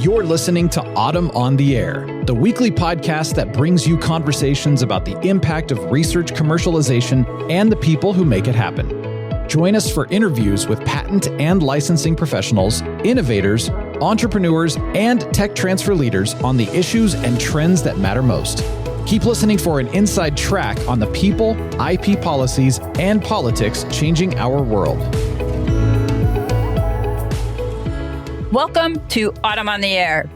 You're listening to Autumn on the Air, the weekly podcast that brings you conversations about the impact of research commercialization and the people who make it happen. Join us for interviews with patent and licensing professionals, innovators, entrepreneurs, and tech transfer leaders on the issues and trends that matter most. Keep listening for an inside track on the people, IP policies, and politics changing our world. Welcome to Autumn on the Air.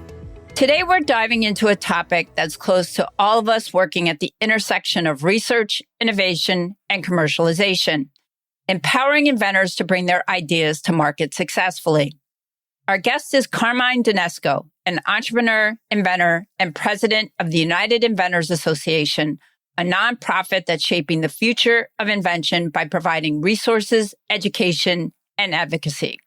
Today, we're diving into a topic that's close to all of us working at the intersection of research, innovation, and commercialization, empowering inventors to bring their ideas to market successfully. Our guest is Carmine Denisco, an entrepreneur, inventor, and president of the United Inventors Association, a nonprofit that's shaping the future of invention by providing resources, education, and advocacy.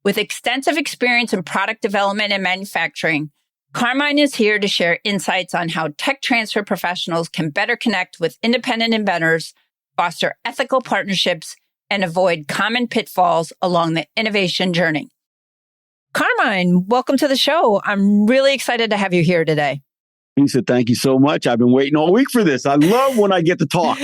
With extensive experience in product development and manufacturing, Carmine is here to share insights on how tech transfer professionals can better connect with independent inventors, foster ethical partnerships, and avoid common pitfalls along the innovation journey. Carmine, welcome to the show. I'm really excited to have you here today. Lisa, thank you so much. I've been waiting all week for this. I love when I get to talk.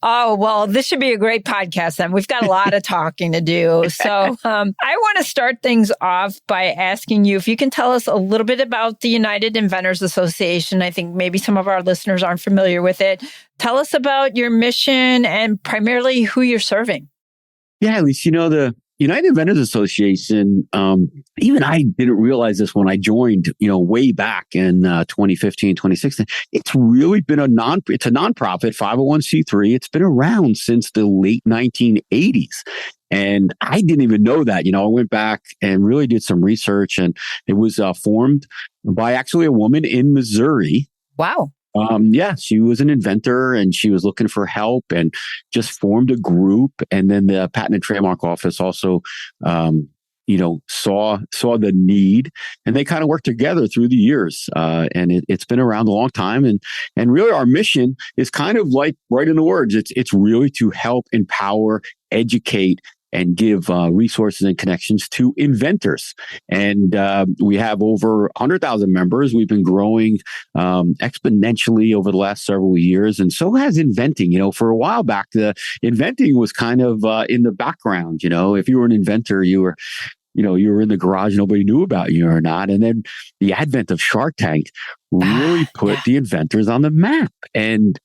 Oh, well, this should be a great podcast then. We've got a lot of talking to do. So I want to start things off by asking you if you can tell us a little bit about the United Inventors Association. I think maybe some of our listeners aren't familiar with it. Tell us about your mission and primarily who you're serving. Yeah, at least, the United Inventors Association, even I didn't realize this when I joined, way back in 2015, 2016. It's really been it's a nonprofit, 501c3. It's been around since the late 1980s. And I didn't even know that. I went back and really did some research, and it was formed by actually a woman in Missouri. Wow. She was an inventor and she was looking for help and just formed a group. And then the Patent and Trademark Office also, saw the need, and they kind of worked together through the years. And it's been around a long time. And really our mission is kind of like right in the words. It's really to help empower, educate, and give resources and connections to inventors. And we have over 100,000 members. We've been growing exponentially over the last several years. And so has inventing. For a while back, the inventing was kind of in the background. If you were an inventor, you were in the garage, nobody knew about you or not. And then the advent of Shark Tank really put the inventors on the map. And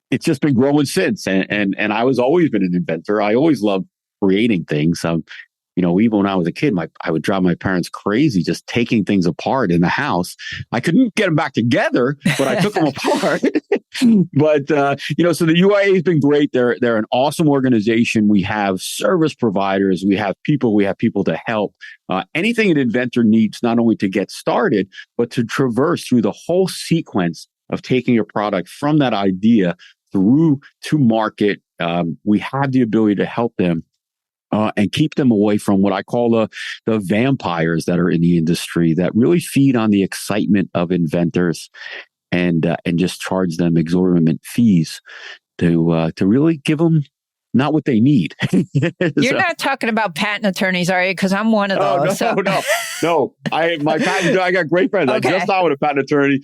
it's just been growing since. And I was always been an inventor. I always loved creating things. Even when I was a kid, I would drive my parents crazy just taking things apart in the house. I couldn't get them back together, but I took them apart. But, so the UIA has been great. They're an awesome organization. We have service providers. We have people to help. Anything an inventor needs, not only to get started, but to traverse through the whole sequence of taking a product from that idea through to market. We have the ability to help them and keep them away from what I call the vampires that are in the industry that really feed on the excitement of inventors and just charge them exorbitant fees to really give them not what they need. You're not talking about patent attorneys, are you? Because I'm one of those. No. I got great friends. Okay. I just thought with a patent attorney,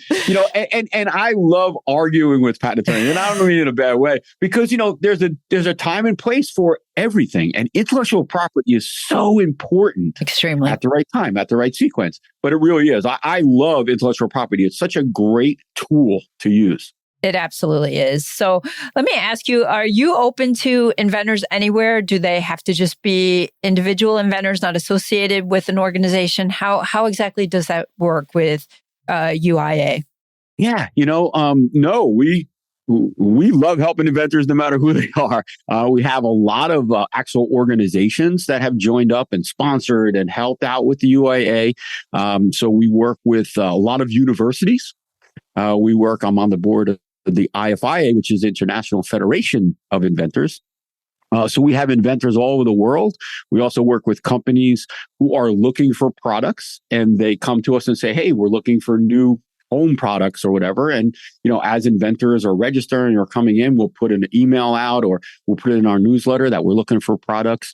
and I love arguing with patent attorneys, and I don't mean it in a bad way, because there's a time and place for everything, and intellectual property is so important, extremely, at the right time, at the right sequence. But it really is. I love intellectual property. It's such a great tool to use. It absolutely is. So let me ask you, are you open to inventors anywhere? Do they have to just be individual inventors, not associated with an organization? How exactly does that work with UIA? Yeah, no, we love helping inventors no matter who they are. We have a lot of actual organizations that have joined up and sponsored and helped out with the UIA. So we work with a lot of universities. I'm on the board of the IFIA, which is International Federation of Inventors. So we have inventors all over the world. We also work with companies who are looking for products, and they come to us and say, hey, we're looking for new home products or whatever. And, as inventors are registering or coming in, we'll put an email out or we'll put it in our newsletter that we're looking for products.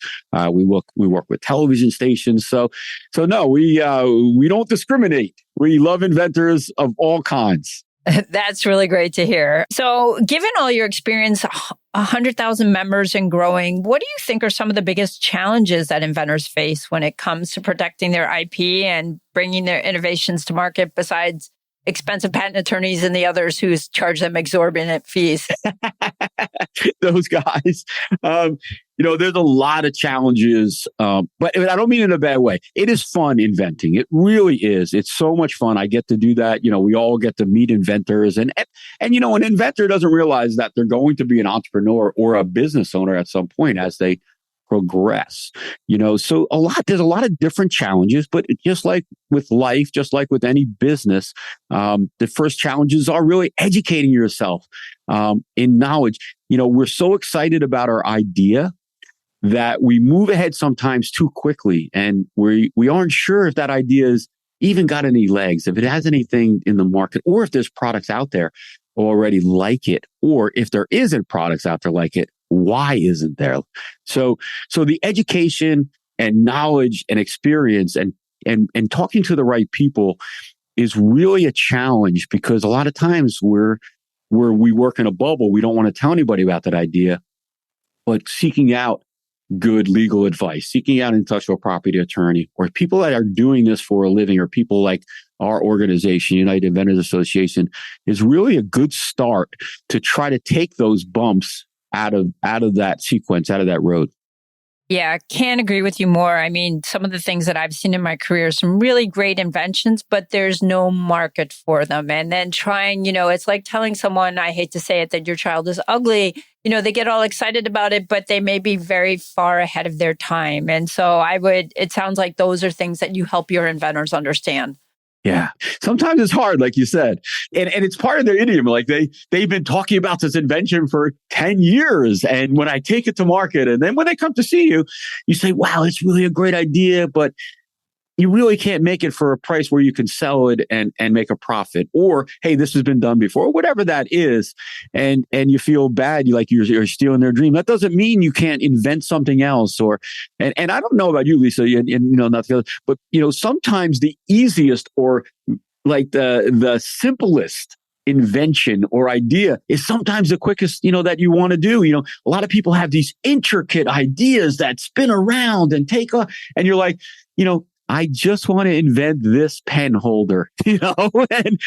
We work with television stations. So no, we don't discriminate. We love inventors of all kinds. That's really great to hear. So given all your experience, 100,000 members and growing, what do you think are some of the biggest challenges that inventors face when it comes to protecting their IP and bringing their innovations to market besides expensive patent attorneys and the others who charge them exorbitant fees? Those guys. There's a lot of challenges, but I don't mean in a bad way. It is fun inventing. It really is. It's so much fun. I get to do that. We all get to meet inventors, and an inventor doesn't realize that they're going to be an entrepreneur or a business owner at some point as they progress. So there's a lot of different challenges, but just like with life, just like with any business, the first challenges are really educating yourself in knowledge. We're so excited about our idea that we move ahead sometimes too quickly, and we aren't sure if that idea has even got any legs, if it has anything in the market, or if there's products out there already like it, or if there isn't products out there like it, why isn't there? So the education and knowledge and experience and talking to the right people is really a challenge, because a lot of times we work in a bubble. We don't want to tell anybody about that idea, but seeking out good legal advice, seeking out an intellectual property attorney, or people that are doing this for a living, or people like our organization, United Inventors Association, is really a good start to try to take those bumps out of that sequence, out of that road. Yeah, I can't agree with you more. I mean, some of the things that I've seen in my career, some really great inventions, but there's no market for them. And then trying, it's like telling someone, I hate to say it, that your child is ugly. They get all excited about it, but they may be very far ahead of their time. And so it sounds like those are things that you help your inventors understand. Yeah. Sometimes it's hard, like you said. And it's part of their idiom. Like they've been talking about this invention for 10 years. And when I take it to market, and then when they come to see you, you say, wow, it's really a great idea, but you really can't make it for a price where you can sell it and make a profit. Or, hey, this has been done before, whatever that is. And you feel bad, you're stealing their dream. That doesn't mean you can't invent something else. And I don't know about you, Lisa, and not the other, but sometimes the easiest or like the simplest invention or idea is sometimes the quickest, that you want to do. A lot of people have these intricate ideas that spin around and take off, and you're like, I just want to invent this pen holder, and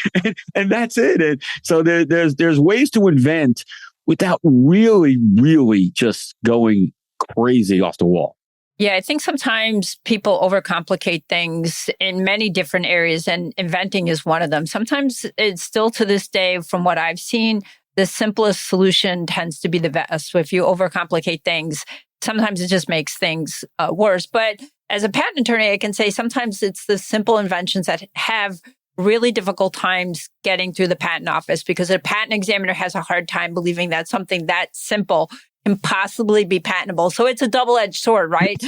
that's it. And so there's ways to invent without really, really just going crazy off the wall. Yeah, I think sometimes people overcomplicate things in many different areas, and inventing is one of them. Sometimes it's still to this day, from what I've seen, the simplest solution tends to be the best. So if you overcomplicate things, sometimes it just makes things worse. But as a patent attorney, I can say sometimes it's the simple inventions that have really difficult times getting through the patent office, because a patent examiner has a hard time believing that something that simple can possibly be patentable. So it's a double-edged sword, right?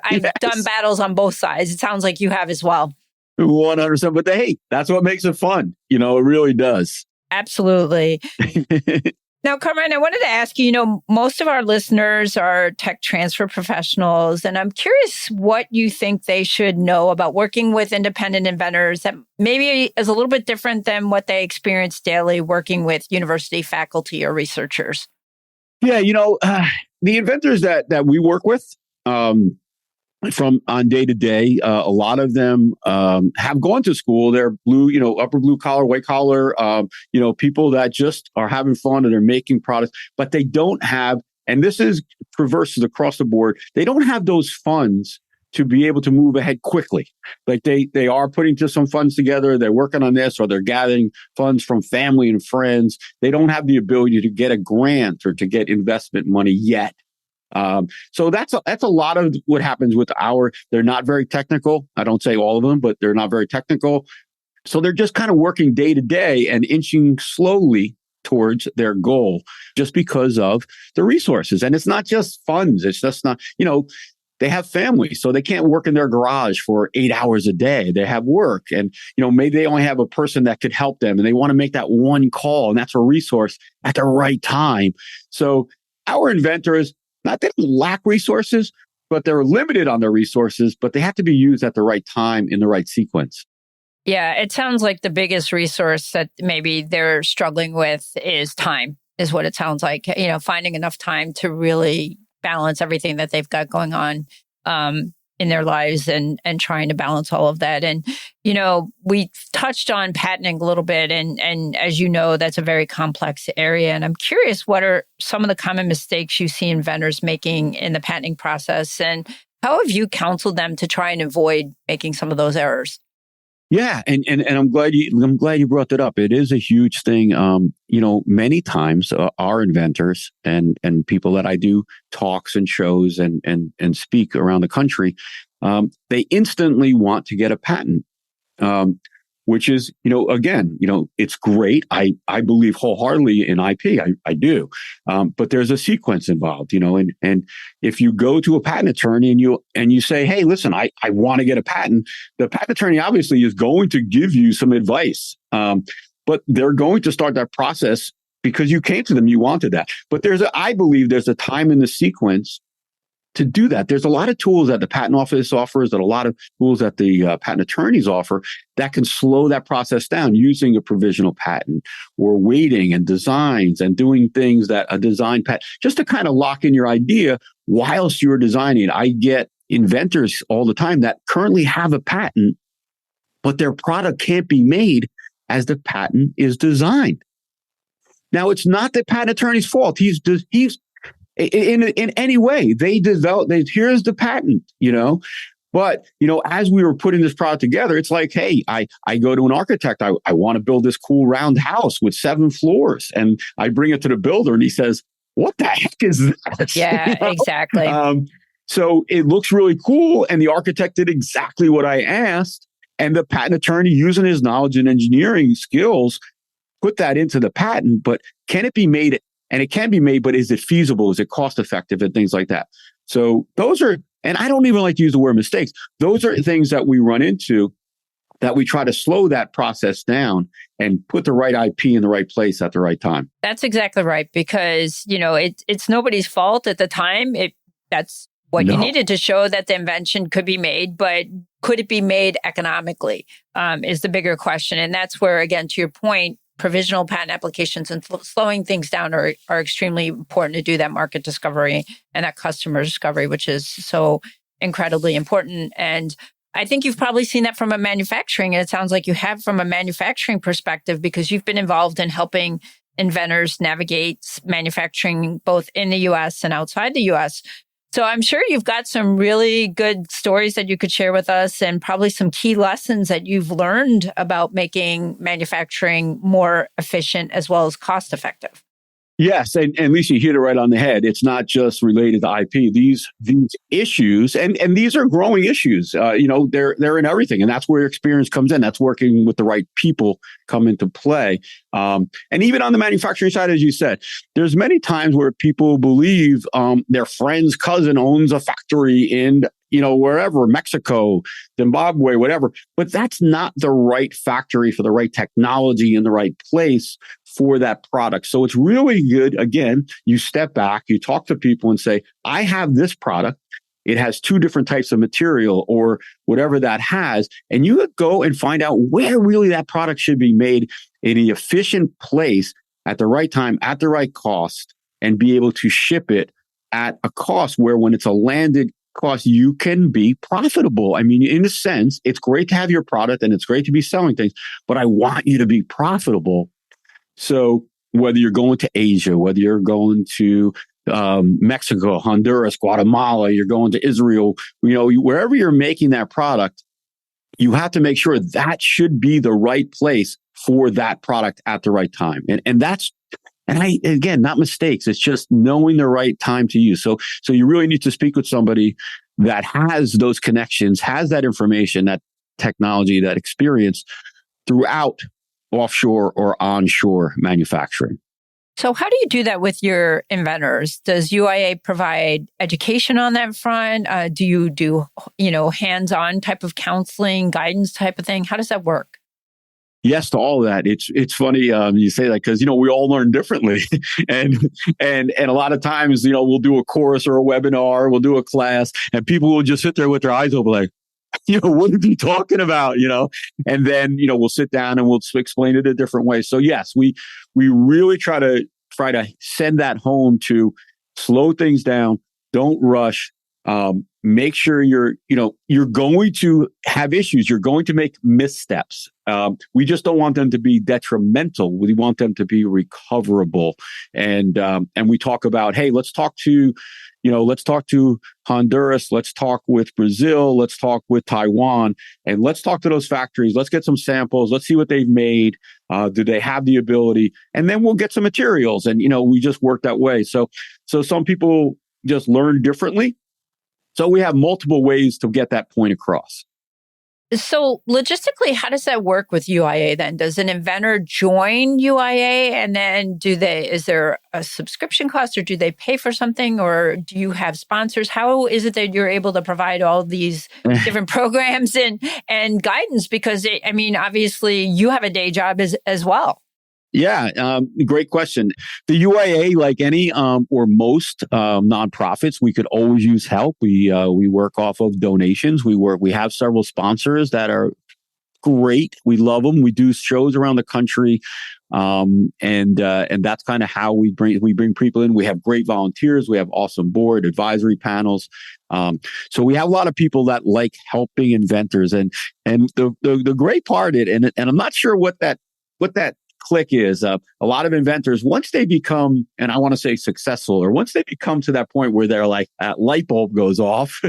I've done battles on both sides. It sounds like you have as well. 100%. But hey, that's what makes it fun. It really does. Absolutely. Now, Carmine, I wanted to ask you, most of our listeners are tech transfer professionals, and I'm curious what you think they should know about working with independent inventors that maybe is a little bit different than what they experience daily working with university faculty or researchers. Yeah, the inventors that we work with, from on day to day, a lot of them have gone to school. They're upper blue collar, white collar, people that just are having fun and they're making products, but they don't have, and this is traverses across the board, they don't have those funds to be able to move ahead quickly. Like they are putting just some funds together, they're working on this, or they're gathering funds from family and friends. They don't have the ability to get a grant or to get investment money yet. So that's a lot of what happens with they're not very technical. I don't say all of them, but they're not very technical. So they're just kind of working day to day and inching slowly towards their goal just because of the resources. And it's not just funds. It's just not, they have families, so they can't work in their garage for 8 hours a day. They have work, and maybe they only have a person that could help them, and they want to make that one call, and that's a resource at the right time. So our inventors, not that they lack resources, but they're limited on their resources, but they have to be used at the right time in the right sequence. Yeah, it sounds like the biggest resource that maybe they're struggling with is time, is what it sounds like. Finding enough time to really balance everything that they've got going on in their lives and trying to balance all of that. And, we touched on patenting a little bit. And as you know, that's a very complex area. And I'm curious, what are some of the common mistakes you see inventors making in the patenting process? And how have you counseled them to try and avoid making some of those errors? Yeah, and I'm glad you brought that up. It is a huge thing. Many times our inventors and people that I do talks and shows and speak around the country, they instantly want to get a patent, which is again it's great. I believe wholeheartedly in IP. I do, but there's a sequence involved. And if you go to a patent attorney and you say, hey, listen, I want to get a patent, the patent attorney obviously is going to give you some advice, but they're going to start that process because you came to them, you wanted that. But I believe there's a time in the sequence to do that. There's a lot of tools that the patent office offers, and a lot of tools that the patent attorneys offer that can slow that process down, using a provisional patent or waiting and designs and doing things that a design patent, just to kind of lock in your idea whilst you're designing. I get inventors all the time that currently have a patent, but their product can't be made as the patent is designed. Now, it's not the patent attorney's fault. He's in any way, they develop, here's the patent, but, as we were putting this product together, it's like, hey, I go to an architect. I want to build this cool round house with 7 floors. And I bring it to the builder and he says, what the heck is that? Yeah, exactly. So it looks really cool. And the architect did exactly what I asked. And the patent attorney, using his knowledge and engineering skills, put that into the patent. But can it be made? And it can be made, but is it feasible? Is it cost effective and things like that? So those are, and I don't even like to use the word mistakes. Those are things that we run into, that we try to slow that process down and put the right IP in the right place at the right time. That's exactly right. Because, it's nobody's fault at the time. That's what you needed to show that the invention could be made, but could it be made economically is the bigger question. And that's where, again, to your point, provisional patent applications and slowing things down are extremely important to do that market discovery and that customer discovery, which is so incredibly important. And I think you've probably seen that from a manufacturing, and it sounds like you have from a manufacturing perspective, because you've been involved in helping inventors navigate manufacturing both in the US and outside the US. So I'm sure you've got some really good stories that you could share with us, and probably some key lessons that you've learned about making manufacturing more efficient as well as cost effective. Yes, and Lisa, you hit it right on the head. It's not just related to IP. These issues, and these are growing issues. They're in everything, and that's where experience comes in. That's working with the right people come into play. And even on the manufacturing side, as you said, there's many times where people believe their friend's cousin owns a factory in wherever, Mexico, Zimbabwe, whatever. But that's not the right factory for the right technology in the right place for that product. So it's really good. Again, you step back, you talk to people and say, I have this product. It has 2 different types of material or whatever that has. And you go and find out where really that product should be made in an efficient place at the right time, at the right cost, and be able to ship it at a cost where when it's a landed cost, you can be profitable. I mean, in a sense, it's great to have your product and it's great to be selling things, but I want you to be profitable. So whether you're going to Asia, whether you're going to Mexico, Honduras, Guatemala, you're going to Israel, wherever you're making that product, you have to make sure that should be the right place for that product at the right time. And that's, again, not mistakes. It's just knowing the right time to use. So you really need to speak with somebody that has those connections, has that information, that technology, that experience throughout offshore or onshore manufacturing. So how do you do that with your inventors? Does UIA provide education on that front? Do you do, hands-on type of counseling, guidance type of thing? How does that work? Yes to all of that. It's funny you say that because we all learn differently, and a lot of times we'll do a course or a webinar, we'll do a class, and people will just sit there with their eyes open like, what are you talking about? And then we'll sit down and we'll explain it a different way. So yes, we really try to send that home to slow things down, don't rush. Make sure you're going to have issues. You're going to make missteps. We just don't want them to be detrimental. We want them to be recoverable. And we talk about, hey, let's talk to Honduras. Let's talk with Brazil. Let's talk with Taiwan, and let's talk to those factories. Let's get some samples. Let's see what they've made. Do they have the ability? And then we'll get some materials. And we just work that way. So some people just learn differently. So we have multiple ways to get that point across. So logistically, how does that work with UIA then? Does an inventor join UIA and then is there a subscription cost, or do they pay for something, or do you have sponsors? How is it that you're able to provide all these different programs and guidance? Because obviously you have a day job as well. Yeah, great question. The UIA, like any or most nonprofits, we could always use help. We work off of donations. We have several sponsors that are great. We love them. We do shows around the country, and that's kind of how we bring people in. We have great volunteers. We have awesome board advisory panels. So we have a lot of people that like helping inventors, and the great part and I'm not sure what that click is. A lot of inventors, once they become, and I want to say successful, or once they become to that point where they're like, light bulb goes off,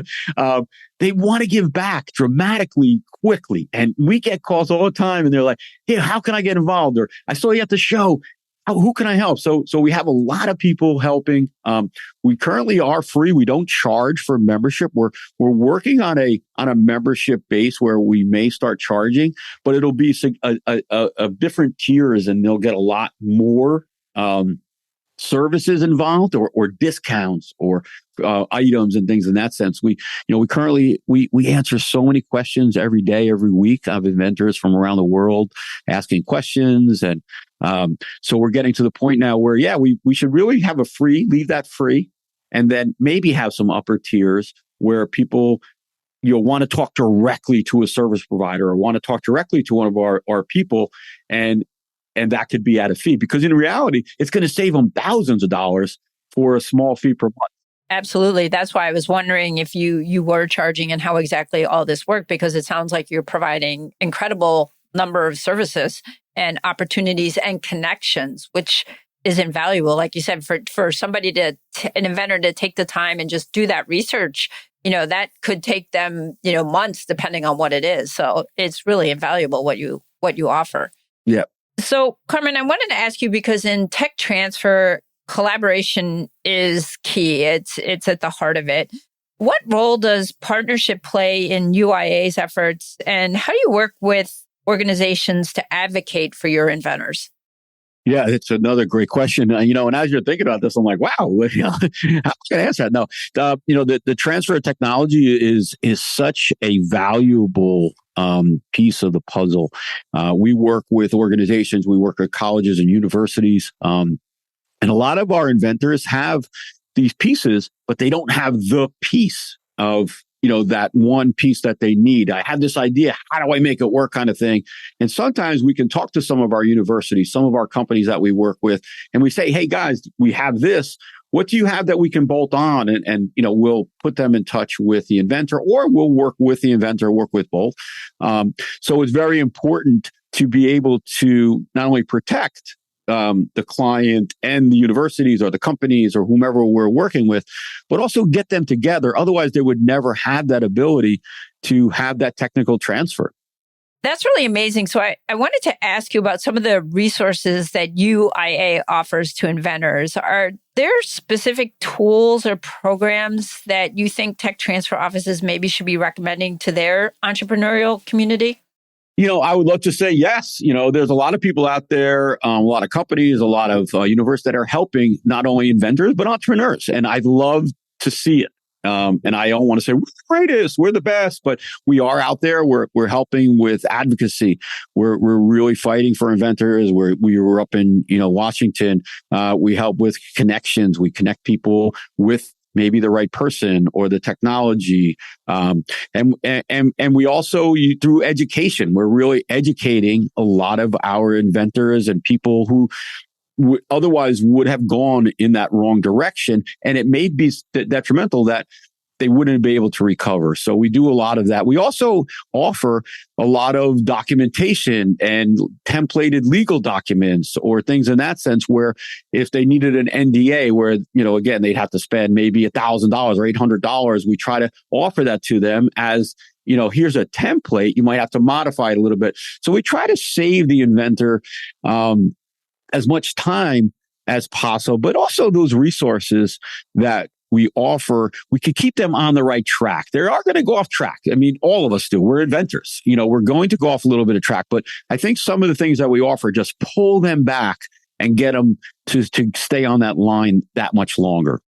they want to give back dramatically, quickly. And we get calls all the time and they're like, hey, how can I get involved? Or I saw you at the show. Who can I help? So we have a lot of people helping. We currently are free. We don't charge for membership. We're working on a membership base where we may start charging, but it'll be a different tiers, and they'll get a lot more services involved, or discounts, or items and things in that sense. We currently answer so many questions every day, every week of inventors from around the world asking questions. And so we're getting to the point now where, we should really have leave that free, and then maybe have some upper tiers where people want to talk directly to a service provider, or want to talk directly to one of our people, and that could be at a fee, because in reality, it's going to save them thousands of dollars for a small fee per month. Absolutely. That's why I was wondering if you were charging and how exactly all this worked, because it sounds like you're providing incredible number of services and opportunities and connections, which is invaluable. Like you said, for somebody an inventor to take the time and just do that research, that could take them, months, depending on what it is. So it's really invaluable what you offer. Yeah. So, Carmine, I wanted to ask you, because in tech transfer, collaboration is key. It's at the heart of it. What role does partnership play in UIA's efforts, and how do you work with organizations to advocate for your inventors? Yeah, it's another great question. And as you're thinking about this, I'm like, wow, how can I answer that? No, the transfer of technology is such a valuable piece of the puzzle. We work with organizations, we work with colleges and universities, and a lot of our inventors have these pieces, but they don't have the piece of that one piece that they need. I have this idea. How do I make it work, kind of thing? And sometimes we can talk to some of our universities, some of our companies that we work with, and we say, hey guys, we have this. What do you have that we can bolt on? And we'll put them in touch with the inventor, or we'll work with the inventor, work with both. So it's very important to be able to not only protect the client and the universities or the companies or whomever we're working with, but also get them together. Otherwise, they would never have that ability to have that technical transfer. That's really amazing. So I wanted to ask you about some of the resources that UIA offers to inventors. Are there specific tools or programs that you think tech transfer offices maybe should be recommending to their entrepreneurial community? I would love to say yes. There's a lot of people out there, a lot of companies, a lot of universities that are helping not only inventors, but entrepreneurs. And I'd love to see it. And I don't want to say we're the greatest, we're the best, but we are out there. We're helping with advocacy. We're really fighting for inventors. We were up in Washington. We help with connections. We connect people with maybe the right person or the technology. And we also, through education, we're really educating a lot of our inventors and people who otherwise would have gone in that wrong direction. And it may be detrimental that they wouldn't be able to recover. So we do a lot of that. We also offer a lot of documentation and templated legal documents or things in that sense where if they needed an NDA where, again, they'd have to spend maybe $1,000 or $800, we try to offer that to them as, here's a template. You might have to modify it a little bit. So we try to save the inventor as much time as possible, but also those resources that we offer, we could keep them on the right track. They are going to go off track. I mean, all of us do. We're inventors. We're going to go off a little bit of track, but I think some of the things that we offer just pull them back and get them to stay on that line that much longer.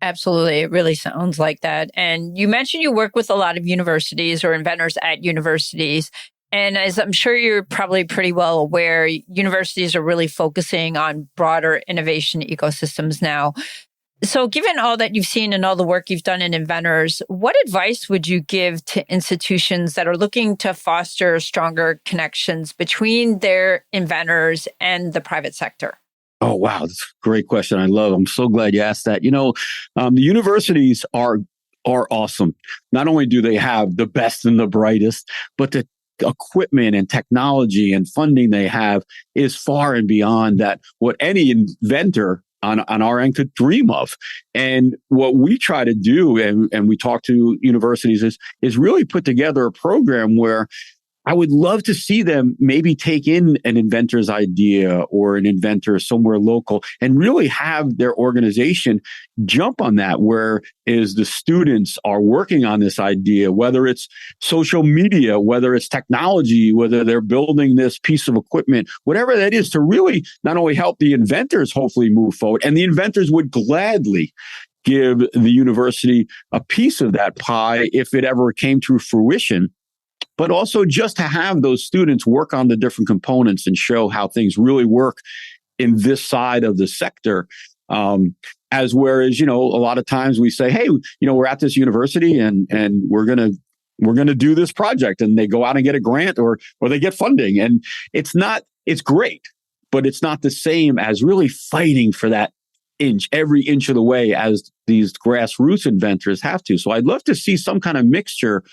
Absolutely. It really sounds like that. And you mentioned you work with a lot of universities or inventors at universities. And as I'm sure you're probably pretty well aware, universities are really focusing on broader innovation ecosystems now. So given all that you've seen and all the work you've done in inventors, what advice would you give to institutions that are looking to foster stronger connections between their inventors and the private sector? Oh, wow. That's a great question. I'm so glad you asked that. The universities are awesome. Not only do they have the best and the brightest, but the equipment and technology and funding they have is far and beyond that what any inventor on our end could dream of. And what we try to do, and we talk to universities, is really put together a program where I would love to see them maybe take in an inventor's idea or an inventor somewhere local and really have their organization jump on that, where is the students are working on this idea, whether it's social media, whether it's technology, whether they're building this piece of equipment, whatever that is, to really not only help the inventors hopefully move forward, and the inventors would gladly give the university a piece of that pie if it ever came to fruition. But also just to have those students work on the different components and show how things really work in this side of the sector. Whereas, a lot of times we say, hey, we're at this university and we're going to do this project, and they go out and get a grant or they get funding. And it's great, but it's not the same as really fighting for that every inch of the way as these grassroots inventors have to. So I'd love to see some kind of mixture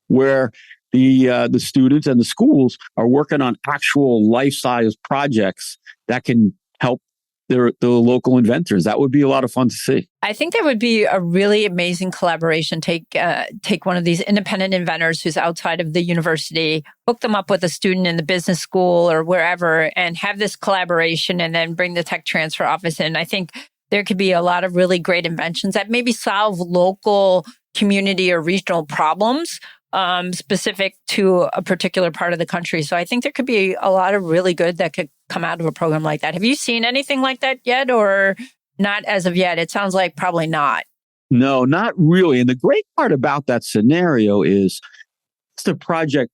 where the students and the schools are working on actual life-size projects that can help the local inventors. That would be a lot of fun to see. I think that would be a really amazing collaboration. Take one of these independent inventors who's outside of the university, hook them up with a student in the business school or wherever, and have this collaboration, and then bring the tech transfer office in. I think there could be a lot of really great inventions that maybe solve local community or regional problems specific to a particular part of the country. So I think there could be a lot of really good that could come out of a program like that. Have you seen anything like that yet, or not as of yet? It sounds like probably not. No, not really. And the great part about that scenario is it's the project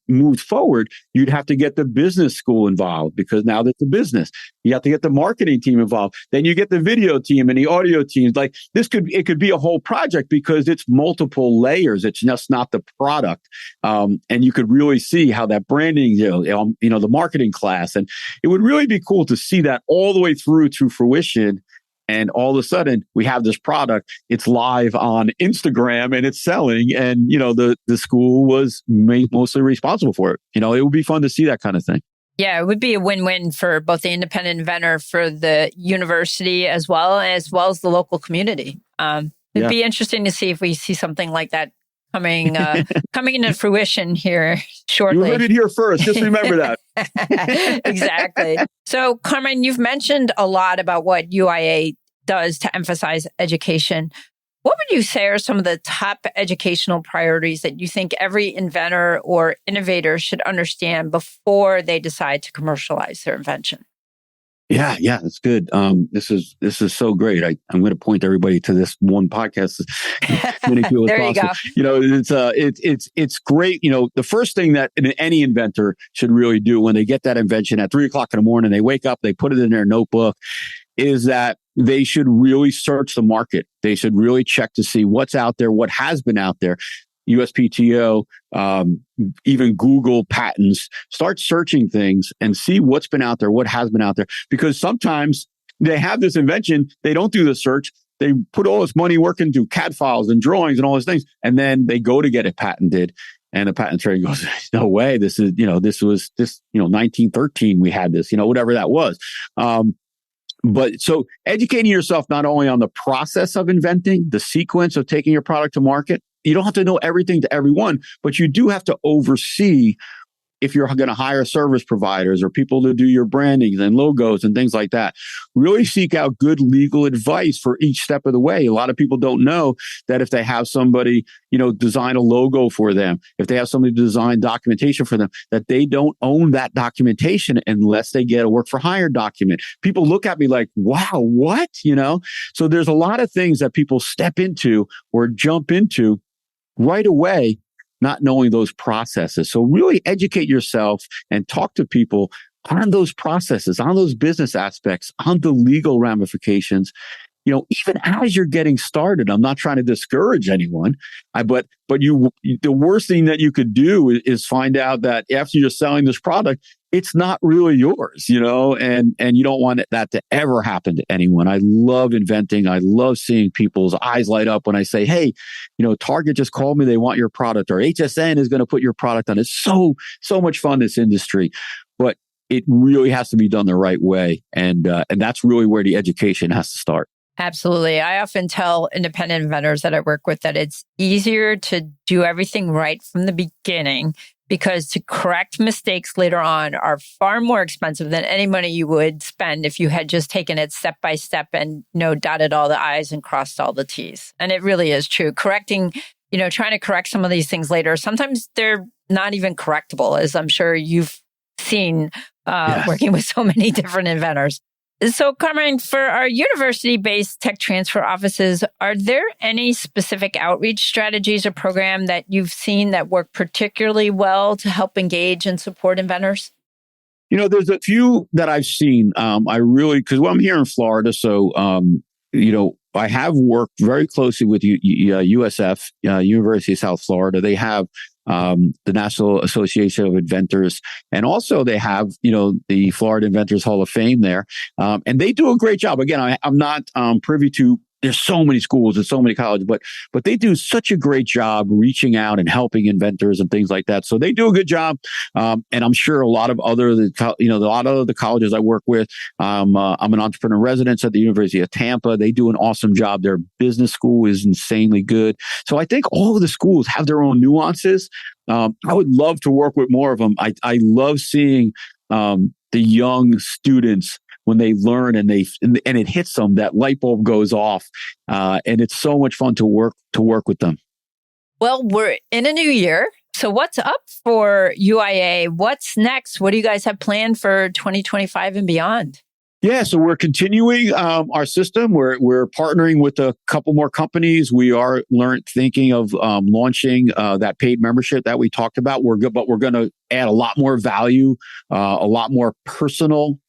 moved forward, you'd have to get the business school involved, because now that's a business. You have to get the marketing team involved. Then you get the video team and the audio teams. Like it could be a whole project because it's multiple layers. It's just not the product. And you could really see how that branding, the marketing class, and it would really be cool to see that all the way through to fruition. And all of a sudden, we have this product. It's live on Instagram and it's selling. And, the school was mostly responsible for it. It would be fun to see that kind of thing. Yeah, it would be a win-win for both the independent inventor, for the university, as well as the local community. It'd be interesting to see if we see something like that coming into fruition here shortly. You heard it here first. Just remember that. Exactly. So, Carmine, you've mentioned a lot about what UIA does to emphasize education. What would you say are some of the top educational priorities that you think every inventor or innovator should understand before they decide to commercialize their invention? Yeah, that's good. This is so great. I'm going to point everybody to this one podcast. Many people There you go. It's great. The first thing that any inventor should really do when they get that invention at 3:00 in the morning, they wake up, they put it in their notebook, is that they should really search the market. They should really check to see what's out there, what has been out there. USPTO, even Google patents, start searching things and see what's been out there, what has been out there. Because sometimes they have this invention, they don't do the search, they put all this money working through CAD files and drawings and all these things, and then they go to get it patented. And the patent attorney goes, no way, this was 1913 we had this, whatever that was. But so educating yourself not only on the process of inventing, the sequence of taking your product to market. You don't have to know everything to everyone, but you do have to oversee if you're going to hire service providers or people to do your branding and logos and things like that. Really seek out good legal advice for each step of the way. A lot of people don't know that if they have somebody, design a logo for them, if they have somebody design documentation for them, that they don't own that documentation unless they get a work for hire document. People look at me like, wow, what? So there's a lot of things that people step into or jump into right away, not knowing those processes. So really educate yourself and talk to people on those processes, on those business aspects, on the legal ramifications. Even as you're getting started, I'm not trying to discourage anyone, but the worst thing that you could do is find out that after you're selling this product, it's not really yours, and you don't want that to ever happen to anyone. I love inventing. I love seeing people's eyes light up when I say, hey, Target just called me. They want your product, or HSN is going to put your product on. It's so much fun, this industry, but it really has to be done the right way. And that's really where the education has to start. Absolutely. I often tell independent inventors that I work with that it's easier to do everything right from the beginning, because to correct mistakes later on are far more expensive than any money you would spend if you had just taken it step by step and dotted all the I's and crossed all the T's. And it really is true. Trying to correct some of these things later, sometimes they're not even correctable, as I'm sure you've seen working with so many different inventors. So, Carmine, for our university-based tech transfer offices, are there any specific outreach strategies or program that you've seen that work particularly well to help engage and support inventors? There's a few that I've seen. Because I'm here in Florida, so I have worked very closely with USF, University of South Florida. They have the National Association of Inventors, and also they have, the Florida Inventors Hall of Fame there. And they do a great job. Again, I'm not privy to, there's so many schools and so many colleges, but they do such a great job reaching out and helping inventors and things like that. So they do a good job. And I'm sure a lot of the colleges I work with, I'm an entrepreneur resident at the University of Tampa. They do an awesome job. Their business school is insanely good. So I think all of the schools have their own nuances. I would love to work with more of them. I love seeing the young students when they learn and it hits them, that light bulb goes off, and it's so much fun to work with them. Well, we're in a new year, so what's up for UIA? What's next? What do you guys have planned for 2025 and beyond? Yeah, so we're continuing our system. We're partnering with a couple more companies. We are thinking of launching that paid membership that we talked about. But we're going to add a lot more value, a lot more personal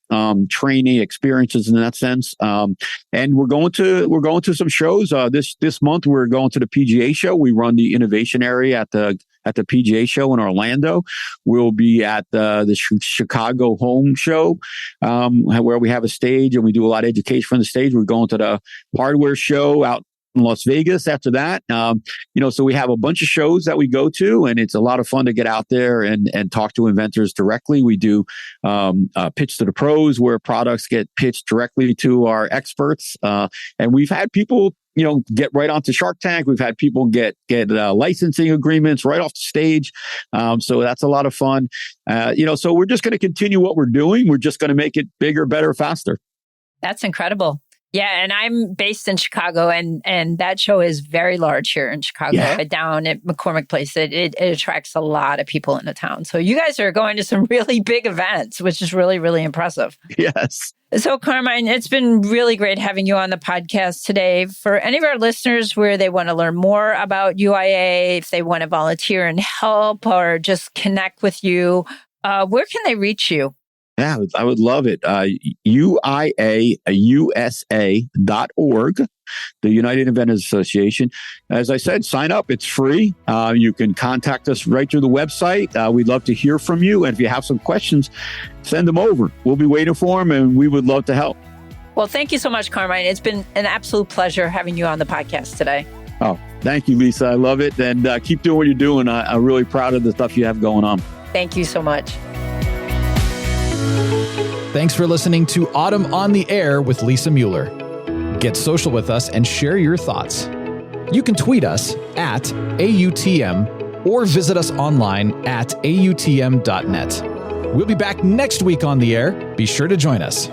training experiences in that sense. And we're going to some shows. This month we're going to the PGA show. We run the innovation area at the PGA show in Orlando. We'll be at the Chicago home show, where we have a stage and we do a lot of education from the stage. We're going to the hardware show out in Las Vegas after that. So we have a bunch of shows that we go to, and it's a lot of fun to get out there and talk to inventors directly. We do pitch to the pros, where products get pitched directly to our experts. And we've had people, get right onto Shark Tank. We've had people get licensing agreements right off the stage. So that's a lot of fun. So we're just going to continue what we're doing. We're just going to make it bigger, better, faster. That's incredible. Yeah, and I'm based in Chicago, and that show is very large here in Chicago, down at McCormick Place. It attracts a lot of people into town. So you guys are going to some really big events, which is really, really impressive. Yes. So Carmine, it's been really great having you on the podcast today. For any of our listeners where they want to learn more about UIA, if they want to volunteer and help or just connect with you, where can they reach you? Yeah, I would love it. UIAUSA.org, the United Inventors Association. As I said, sign up. It's free. You can contact us right through the website. We'd love to hear from you. And if you have some questions, send them over. We'll be waiting for them, and we would love to help. Well, thank you so much, Carmine. It's been an absolute pleasure having you on the podcast today. Oh, thank you, Lisa. I love it. And keep doing what you're doing. I'm really proud of the stuff you have going on. Thank you so much. Thanks for listening to Autumn on the Air with Lisa Mueller. Get social with us and share your thoughts. You can tweet us at AUTM or visit us online at AUTM.net. We'll be back next week on the air. Be sure to join us.